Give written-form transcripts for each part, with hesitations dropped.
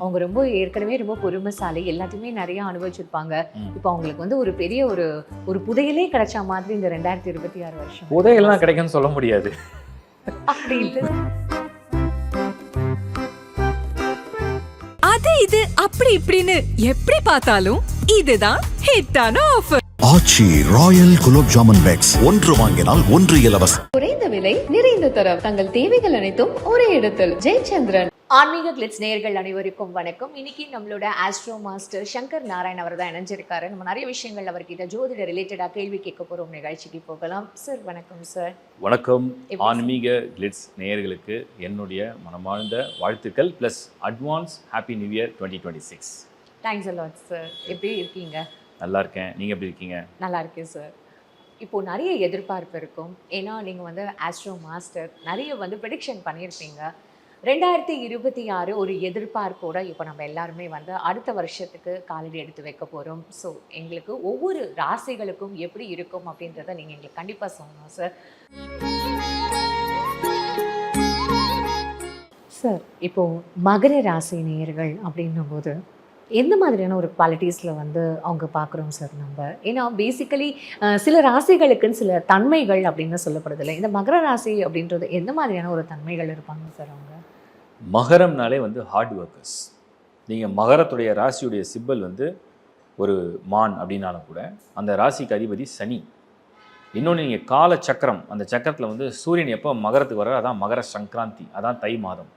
அவங்க ரொம்ப ஏற்கனவே ரொம்ப பொறுமைசாலி, எல்லாத்தையுமே நிறைய அனுபவிச்சிருப்பாங்க. இப்போ அவங்களுக்கு வந்து ஒரு பெரிய ஒரு புதையலே கிடைச்ச மாதிரி இந்த 2026 வருஷம். புதையெல்லாம் கிடைக்கும்னு சொல்ல முடியாது. அப்படின்னு அது இது அப்படி இப்படின்னு எப்படி பார்த்தாலும் இதுதான் ஹிட்டான ஆஃபர். ஆச்சி ராயல் குலோப் ஜாமுன் பேக்ஸ், ஒன்று வாங்கினால் ஒன்று இலவசம். குறைந்த விலை, நிறைந்த தரம், தங்கள் தேவைகள் அனைத்தும் ஒரே இடத்தில். ஜெயச்சந்திரன். ஆன்மீக கிளிட்ஸ் நேயர்கள் அனைவருக்கும் வணக்கம். இன்னைக்கு நம்மளோட ஆஸ்ட்ரோ மாஸ்டர் சங்கர் நாராயண் அவர் தான் இணைஞ்சிருக்காரு. நம்ம நிறைய விஷயங்கள் அவர்கிட்ட ஜோதிட ரிலேட்டடாக கேள்வி கேட்க போகிறோம். நிகழ்ச்சிக்கு போகலாம். சார் வணக்கம். சார் வணக்கம். ஆன்மீக கிளிட்ஸ் நேயர்களுக்கு என்னுடைய மனமார்ந்த வாழ்த்துக்கள் plus advance happy new year 2026. Thanks a lot sir. எப்படி இருக்கீங்க? நல்லா இருக்கேன். நீங்கள் எப்படி இருக்கீங்க? நல்லா இருக்கேன் சார். இப்போது நிறைய எதிர்பார்ப்பு இருக்கும். ஏன்னா நீங்கள் வந்து ஆஸ்ட்ரோ மாஸ்டர், நிறைய வந்து ப்ரெடிக்ஷன் பண்ணியிருப்பீங்க. 2026 ஒரு எதிர்பார்ப்போட இப்போ நம்ம எல்லாருமே வந்து அடுத்த வருஷத்துக்கு காலடி எடுத்து வைக்க போகிறோம். ஸோ எங்களுக்கு ஒவ்வொரு ராசிகளுக்கும் எப்படி இருக்கும் அப்படின்றத நீங்கள் எங்களுக்கு கண்டிப்பாக சொல்லணும் சார். சார் இப்போது மகர ராசி நேயர்கள் அப்படின்னும் போது எந்த மாதிரியான ஒரு குவாலிட்டிஸில் வந்து அவங்க பார்க்குறோம் சார் நம்ம? ஏன்னா பேசிக்கலி சில ராசிகளுக்குன்னு சில தன்மைகள் அப்படின்னு சொல்லப்படுதில்லை. இந்த மகர ராசி அப்படின்றது எந்த மாதிரியான ஒரு தன்மைகள் இருப்பாங்க சார் அவங்க? மகரம்னாலே வந்து ஹார்ட் ஒர்க்கர்ஸ். நீங்கள் மகரத்துடைய ராசியுடைய சிம்பல் வந்து ஒரு மான் அப்படின்னாலும் கூட அந்த ராசிக்கு அதிபதி சனி. இன்னொன்று நீங்கள் கால சக்கரம், அந்த சக்கரத்தில் வந்து சூரியன் எப்போ மகரத்துக்கு வர்றாரு அதான் மகர சங்கராந்தி, அதான் தை மாதம்,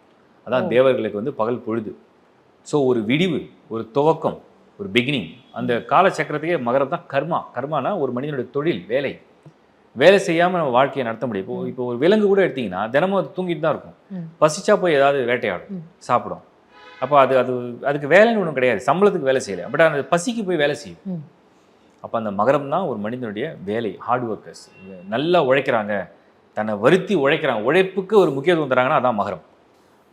அதான் தேவர்களுக்கு வந்து பகல் பொழுது. ஸோ ஒரு விடிவு, ஒரு துவக்கம், ஒரு பிகினிங். அந்த காலச்சக்கரத்துக்கே மகரம் தான் கர்மா. கர்மானா ஒரு மனிதனுடைய தொழில், வேலை செய்யாமல் நம்ம வாழ்க்கையை நடத்த முடியும். இப்போ ஒரு விலங்கு கூட எடுத்திங்கன்னா தினமும் அது தூங்கிட்டு தான் இருக்கும். பசிச்சா போய் ஏதாவது வேட்டையாடும், சாப்பிடும். அப்போ அதுக்கு வேலைன்னு ஒன்றும் கிடையாது, சம்பளத்துக்கு வேலை செய்யலை, பட் அந்த பசிக்கு போய் வேலை செய்யும். அப்போ அந்த மகரம் தான் ஒரு மனிதனுடைய வேலை, ஹார்ட் ஒர்க்கர்ஸ். நல்லா உழைக்கிறாங்க, தன்னை வருத்தி உழைக்கிறாங்க, உழைப்புக்கு ஒரு முக்கியத்துவம் தராங்கன்னா அதான் மகரம்.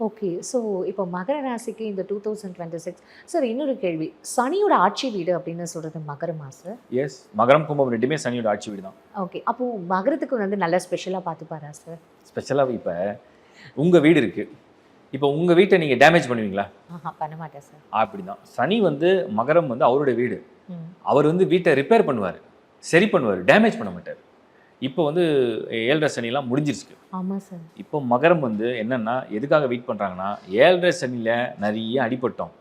ஓகே. ஸோ இப்போ மகர ராசிக்கு இந்த 2026 சார் இன்னொரு கேள்வி, சனியோட ஆட்சி வீடு அப்படின்னு சொல்கிறது மகரமா சார்? எஸ், மகரம் கும்பம் ரெண்டுமே சனியோட ஆட்சி வீடு தான். ஓகே. அப்போது மகரத்துக்கு வந்து நல்லா ஸ்பெஷலாக பார்த்துப்பாரா சார்? ஸ்பெஷலாக இப்போ உங்கள் வீடு இருக்குது, இப்போ உங்கள் வீட்டை நீங்கள் டேமேஜ் பண்ணுவீங்களா? பண்ண மாட்டேன் சார். அப்படி தான் சனி வந்து மகரம் வந்து அவருடைய வீடு. அவர் வந்து வீட்டை ரிப்பேர் பண்ணுவார், சரி பண்ணுவார், டேமேஜ் பண்ண மாட்டார். இப்போ வந்து 7.5 சனிலாம் முடிஞ்சிருச்சு. ஆமாம் சார். இப்போ மகரம் வந்து என்னென்னா எதுக்காக வெயிட் பண்ணுறாங்கன்னா, 7.5 சனியில் நிறைய அடிபட்டோம்,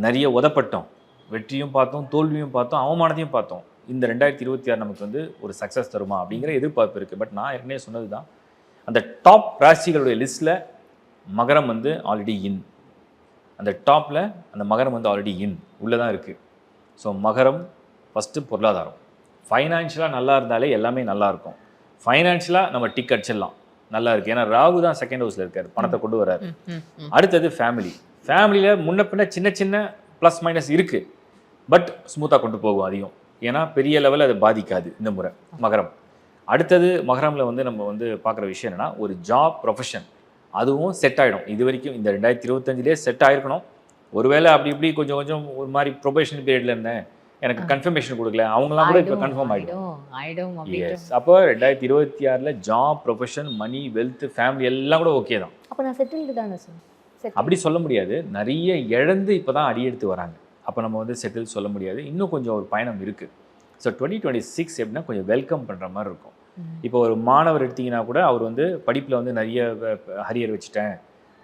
நிறைய உதப்பட்டோம், வெற்றியும் பார்த்தோம், தோல்வியும் பார்த்தோம், அவமானத்தையும் பார்த்தோம். இந்த 2026 நமக்கு வந்து ஒரு சக்ஸஸ் தருமா அப்படிங்கிற எதிர்பார்ப்பு இருக்குது. பட் நான் ஏற்கனவே சொன்னது தான், அந்த டாப் ராசிகளுடைய லிஸ்ட்டில் மகரம் வந்து ஆல்ரெடி இன். அந்த டாப்பில் அந்த மகரம் வந்து ஆல்ரெடி இன் உள்ளே தான் இருக்குது. ஸோ மகரம் ஃபஸ்ட்டு பொருளாதாரம், ஃபைனான்ஷியலாக நல்லா இருந்தாலே எல்லாமே நல்லாயிருக்கும். ஃபைனான்ஷியலாக நம்ம டிக் அடிச்சிடலாம், நல்லா இருக்குது. ஏன்னா ராகு தான் செகண்ட் ஹவுஸில் இருக்கார், பணத்தை கொண்டு வர்றாரு. அடுத்தது ஃபேமிலியில் முன்ன பின்ன சின்ன சின்ன ப்ளஸ் மைனஸ் இருக்குது, பட் ஸ்மூத்தாக கொண்டு போகும் அதிகம். ஏன்னா பெரிய லெவலில் அதை பாதிக்காது இந்த முறை மகரம். அடுத்தது மகரமில் வந்து நம்ம வந்து பார்க்குற விஷயம் என்னென்னா, ஒரு ஜாப் ப்ரொஃபஷன் அதுவும் செட் ஆகிடும். இது வரைக்கும் இந்த 2025 செட் ஆகிருக்கணும். ஒருவேளை அப்படி இப்படி கொஞ்சம் ஒரு மாதிரி ப்ரொபேஷன் பீரியடில் இருந்தேன், எனக்கு கன்ஃபர்மேஷன் கொடுக்கல, அவங்களாம் கூட இப்போ கன்ஃபார்ம் ஆகிடும். எஸ், அப்போ 2026 ஜாப், ப்ரொஃபஷன், மணி, வெல்த், ஃபேமிலி எல்லாம் கூட ஓகே தான். அப்போ நான் செட்டில்டு தானே சார்? அப்படி சொல்ல முடியாது, நிறைய இழந்து இப்போ தான் அடியெடுத்து வராங்க. அப்போ நம்ம வந்து செட்டில் சொல்ல முடியாது, இன்னும் கொஞ்சம் ஒரு பயணம் இருக்குது. ஸோ 2026 எப்படின்னா கொஞ்சம் வெல்கம் பண்ணுற மாதிரி இருக்கும். இப்போ ஒரு மாணவர் எடுத்திங்கன்னா கூட அவர் வந்து படிப்பில் வந்து நிறைய ஹரியர் வச்சுட்டேன்,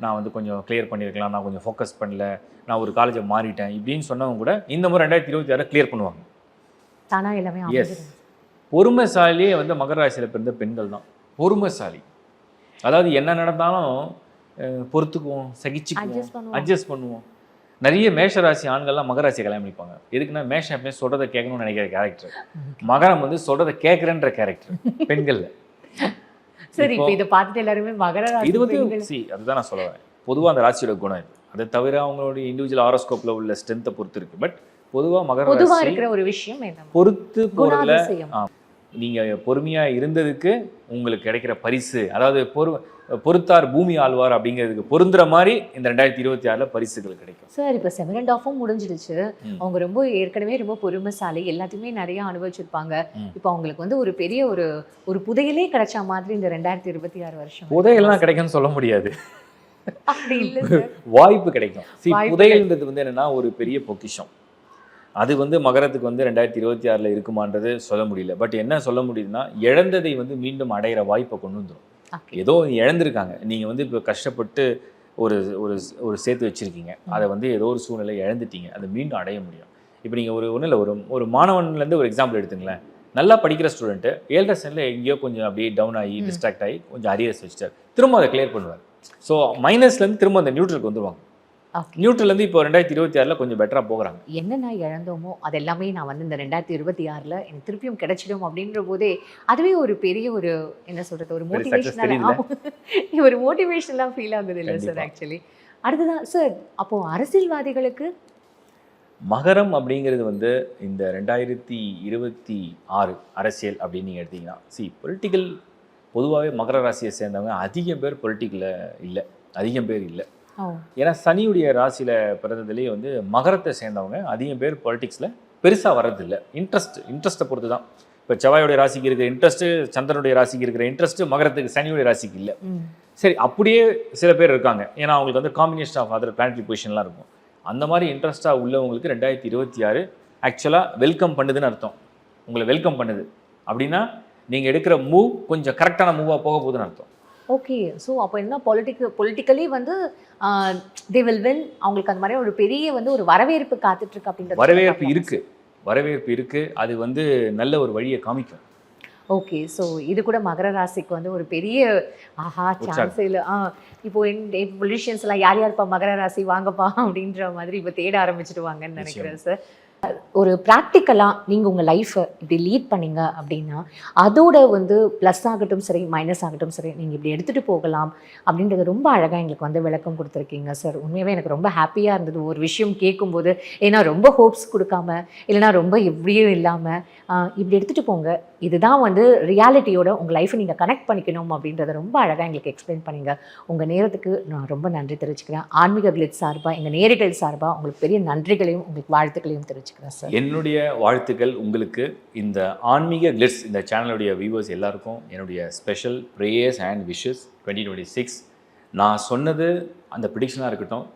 நான் வந்து கொஞ்சம் கிளியர் பண்ணியிருக்கலாம், நான் கொஞ்சம் ஃபோக்கஸ் பண்ணல, நான் ஒரு காலேஜை மாறிட்டேன் இப்படின்னு சொன்னவங்க கூட இந்த முறை 2026 கிளியர் பண்ணுவாங்க. தானாக எல்லாமே. எஸ், பொறுமைசாலியே வந்து மகர ராசியில் பிறந்த பெண்கள் தான் பொறுமைசாலி. அதாவது என்ன நடந்தாலும் பொறுத்துக்குவோம், சகிச்சுக்குவோம், அட்ஜஸ்ட் பண்ணுவோம். நிறைய மேஷராசி ஆண்கள்லாம் மகராசியை கல்யாணம் பண்ணிப்பாங்க. எதுக்குன்னா மேஷம் எப்பவுமே சொல்கிறத கேட்கணும்னு நினைக்கிற கேரக்டர், மகரம் வந்து சொல்கிறத கேட்குறேன்ற கேரக்டர் பெண்களில். சரி, இப்போ இதை பார்த்துட்டு எல்லாருமே மகர ராசி இது வந்து அதுதான் நான் சொல்ல வரேன். பொதுவாக அந்த ராசியோட குணம் இது. அதை தவிர அவங்களுடைய இண்டிவிஜுவல் ஹாரோஸ்கோப்பில் உள்ள ஸ்ட்ரென்த்தை பொறுத்து இருக்குது. பட் பொதுவாக மகர ராசி இருக்கிற ஒரு விஷயம் பொறுத்து போகிறதுல நீங்கள் பொறுமையாக இருந்ததுக்கு உங்களுக்கு கிடைக்கிற பரிசு, அதாவது பொறுத்தார் பூமி ஆழ்வார் அப்படிங்கிறதுக்கு பொருந்துற மாதிரி இந்த 2026 பரிசுகள் கிடைக்கும். சார் இப்போ 7.5 முடிஞ்சிடுச்சு. அவங்க ரொம்ப ஏற்கனவே ரொம்ப பொறுமைசாலி, எல்லாத்தையுமே நிறைய அனுபவிச்சிருப்பாங்க. இப்போ அவங்களுக்கு வந்து ஒரு பெரிய ஒரு புதையலே கிடைச்ச மாதிரி இந்த 2026 வருஷம். புதையெல்லாம் கிடைக்கும்னு சொல்ல முடியாது. அப்படி இல்லை சார். வாய்ப்பு கிடைக்கும். வாய்ப்பு புதையல்ன்றது வந்து என்னன்னா ஒரு பெரிய பொக்கிஷம். அது வந்து மகரத்துக்கு வந்து 2026 இருக்குமான்றது சொல்ல முடியல. பட் என்ன சொல்ல முடியுதுன்னா, இழந்ததை வந்து மீண்டும் அடையிற வாய்ப்பை கொண்டு வந்துடும். Okay. ஏதோ இழந்திருக்காங்க, நீங்கள் வந்து இப்போ கஷ்டப்பட்டு ஒரு ஒரு ஒரு சேர்த்து வச்சுருக்கீங்க, அதை வந்து ஏதோ ஒரு சூழ்நிலை இழந்துட்டீங்க, அதை மீண்டும் அடைய முடியும். இப்போ நீங்கள் ஒன்றும் இல்லை, ஒரு மாணவன்லேருந்து ஒரு எக்ஸாம்பிள் எடுத்துங்களேன். நல்லா படிக்கிற ஸ்டூடெண்ட்டு 7th செம்மில் எங்கேயோ கொஞ்சம் அப்படியே டவுன் ஆகி டிஸ்ட்ராக்ட் ஆகி கொஞ்சம் அரியர்ஸ் வச்சுட்டார், திரும்ப அதை கிளியர் பண்ணுவார். ஸோ மைனஸ்லேருந்து திரும்ப அந்த நியூட்ரலுக்கு வந்துடுவாங்க. நியூட்ரல்லேருந்து இப்போ 2026 கொஞ்சம் பெட்டராக போகிறாங்க. என்னென்ன இழந்தோமோ அது எல்லாமே நான் வந்து இந்த 2026 எனக்கு திருப்பியும் கிடைச்சிடும் அப்படின்ற போதே அதுவே ஒரு பெரிய ஒரு என்ன சொல்கிறது, ஒரு மோட்டிவேஷனலாக ஃபீல் ஆகுது இல்லை சார் ஆக்சுவலி. அதுதான் சார். அப்போது அரசியல்வாதிகளுக்கு மகரம் அப்படிங்கிறது வந்து இந்த 2026 அரசியல் அப்படின்னு நீங்கள் எடுத்தீங்கன்னா, பொலிட்டிக்கல் பொதுவாகவே மகர ராசியை சேர்ந்தவங்க அதிகம் பேர் பொலிட்டிக்கலில் இல்லை, அதிகம் பேர் இல்லை. ஏன்னா சனியுடைய ராசியில் பிறந்ததுலேயே வந்து மகரத்தை சேர்ந்தவங்க அதிகம் பேர் பொலிட்டிக்ஸில் பெருசாக வர்றதில்லை. இன்ட்ரெஸ்ட்டை பொறுத்து தான். இப்போ செவ்வாயுடைய ராசிக்கு இருக்கிற இன்ட்ரெஸ்ட்டு, சந்திரனுடைய ராசிக்கு இருக்கிற இன்ட்ரெஸ்ட்டு மகரத்துக்கு சனியுடைய ராசிக்கு இல்லை. சரி, அப்படியே சில பேர் இருக்காங்க, ஏன்னா அவங்களுக்கு வந்து காம்பினேஷன் ஆஃப் அதர் பிளானட்டரி பொசிஷன்லாம் இருக்கும். அந்த மாதிரி இன்ட்ரெஸ்ட்டாக உள்ளவங்களுக்கு 2026 ஆக்சுவலாக வெல்கம் பண்ணுதுன்னு அர்த்தம். உங்களை வெல்கம் பண்ணுது அப்படின்னா நீங்கள் எடுக்கிற மூவ் கொஞ்சம் கரெக்டான மூவாக போக போகுதுன்னு அர்த்தம். ஓகே. ஸோ அப்போ என்ன பொலிட்டிக்கலி வந்து தே வில் வின், அவங்களுக்கு அந்த மாதிரி ஒரு பெரிய வந்து ஒரு வரவேற்பு காத்துட்ருக்கு அப்படின்றது. வரவேற்பு இருக்குது. அது வந்து நல்ல ஒரு வழியை காமிக்கும். ஓகே. ஸோ இது கூட மகர ராசிக்கு வந்து ஒரு பெரிய சான்ஸ் இல்லை. இப்போ பொலிட்டிஷியன்ஸ்லாம் யார் யாருப்பா மகர ராசி வாங்கப்பா அப்படின்ற மாதிரி இப்போ தேட ஆரம்பிச்சிடுவாங்கன்னு நினைக்கிறேன் சார். ஒரு ப்ராக்டிக்கலாக நீங்கள் உங்கள் லைஃப்பை இப்படி லீட் பண்ணீங்க அப்படின்னா அதோட வந்து ப்ளஸ் ஆகட்டும் சரி மைனஸ் ஆகட்டும் சரி நீங்கள் இப்படி எடுத்துகிட்டு போகலாம் அப்படின்றது ரொம்ப அழகாக எங்களுக்கு வந்து விளக்கம் கொடுத்துருக்கீங்க சார். உண்மையாகவே எனக்கு ரொம்ப ஹாப்பியாக இருந்தது ஒரு விஷயம் கேட்கும்போது. ஏன்னா ரொம்ப ஹோப்ஸ் கொடுக்காம இல்லைனா ரொம்ப எப்படியும் இல்லாமல் இப்படி எடுத்துகிட்டு போங்க, இதுதான் வந்து ரியாலிட்டியோட உங்கள் லைஃப்பை நீங்கள் கனெக்ட் பண்ணிக்கணும் அப்படின்றத ரொம்ப அழகாக எங்களுக்கு எக்ஸ்பிளைன் பண்ணிங்க. உங்கள் நேரத்துக்கு நான் ரொம்ப நன்றி தெரிவிச்சுக்கிறேன். ஆன்மீக கிளிட்ஸ் சார்பாக, எங்கள் நேரிடல் சார்பாக உங்களுக்கு பெரிய நன்றிகளையும் உங்களுக்கு வாழ்த்துக்களையும் தெரிவிச்சுக்கிறேன் சார். என்னுடைய வாழ்த்துக்கள் உங்களுக்கு. இந்த ஆன்மீக கிளிட்ஸ் இந்த சேனலுடைய வியூவர்ஸ் எல்லாருக்கும் என்னுடைய ஸ்பெஷல் ப்ரேயர்ஸ் அண்ட் விஷஸ். 2026 நான் சொன்னது அந்த ப்ரிடிக்ஷனாக இருக்கட்டும்,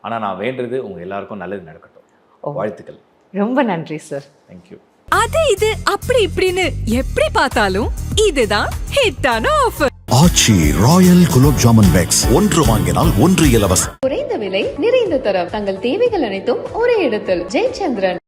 ஆனால் நான் வேண்டது உங்கள் எல்லாருக்கும் நல்லது நடக்கட்டும். வாழ்த்துக்கள். ரொம்ப நன்றி சார். தேங்க்யூ. அது இது அப்படி இப்படின்னு எப்படி பார்த்தாலும் இதுதான் ஹிட்டான ஆஃபர். ஆச்சி ராயல் குலோப் ஜாமுன் பேக்ஸ், 1 வாங்கினால் 1 இலவசம். குறைந்த விலை நிறைந்த தரம், தங்கள் தேவைகள் அனைத்தும் ஒரே இடத்தில். ஜெயச்சந்திரன்.